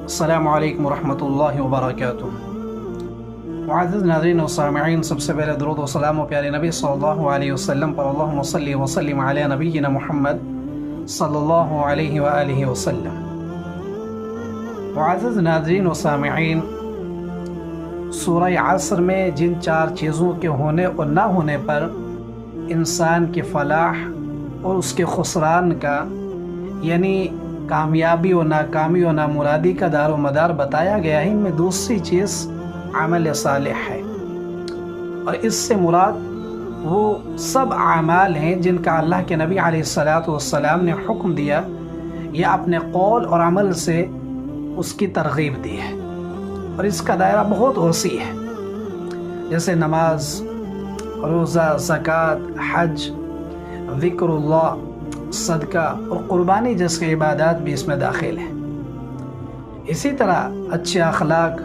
السلام علیکم ورحمۃ اللہ وبرکاتہ۔ معزز ناظرین و سامعین، سب سے پہلے درود و سلام و پیارے نبی صلی اللہ علیہ وسلم پر اللہم صلی وسلم علی نبینا محمد صلی اللہ علیہ وآلہ وسلم۔ معزز ناظرین و سامعین، سورہ عصر میں جن 4 چیزوں کے ہونے اور نہ ہونے پر انسان کی فلاح اور اس کے خسران کا، یعنی کامیابی و ناکامی و نامرادی کا دار و مدار بتایا گیا ہے، ان میں دوسری چیز عمل صالح ہے، اور اس سے مراد وہ سب اعمال ہیں جن کا اللہ کے نبی علیہ السلام نے حکم دیا یا اپنے قول اور عمل سے اس کی ترغیب دی ہے، اور اس کا دائرہ بہت وسیع ہے، جیسے نماز، روزہ، زکوٰۃ، حج، ذکر اللہ، صدقہ اور قربانی جیسے عبادات بھی اس میں داخل ہیں۔ اسی طرح اچھے اخلاق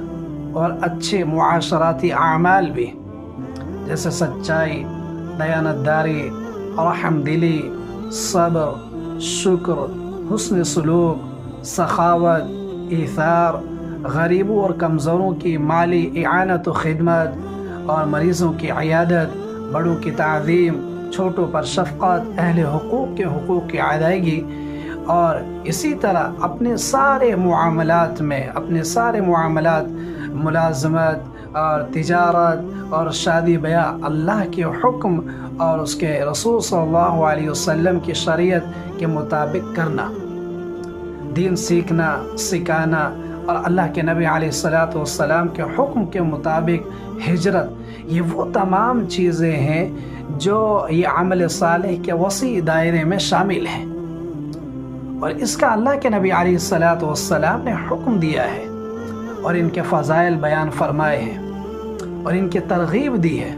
اور اچھے معاشراتی اعمال بھی، جیسے سچائی، دیانتداری، رحم دلی، صبر، شکر، حسن سلوک، سخاوت، ایثار، غریبوں اور کمزوروں کی مالی اعانت و خدمت، اور مریضوں کی عیادت، بڑوں کی تعظیم، چھوٹوں پر شفقت، اہل حقوق کے حقوق کی ادائیگی، اور اسی طرح اپنے سارے معاملات میں، ملازمت اور تجارت اور شادی بیاہ، اللہ کے حکم اور اس کے رسول صلی اللہ علیہ وسلم کی شریعت کے مطابق کرنا، دین سیکھنا، سکھانا، اور اللہ کے نبی علیہ السلام کے حکم کے مطابق ہجرت، یہ وہ تمام چیزیں ہیں جو یہ عمل صالح کے وسیع دائرے میں شامل ہیں، اور اس کا اللہ کے نبی علیہ السلام نے حکم دیا ہے، اور ان کے فضائل بیان فرمائے ہیں، اور ان کی ترغیب دی ہے،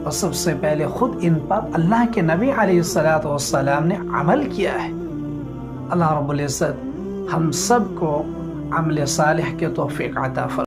اور سب سے پہلے خود ان پر اللہ کے نبی علیہ السلام نے عمل کیا ہے۔ اللہ رب العزت ہم سب کو عمل صالح کے توفیق عطا فرمائے۔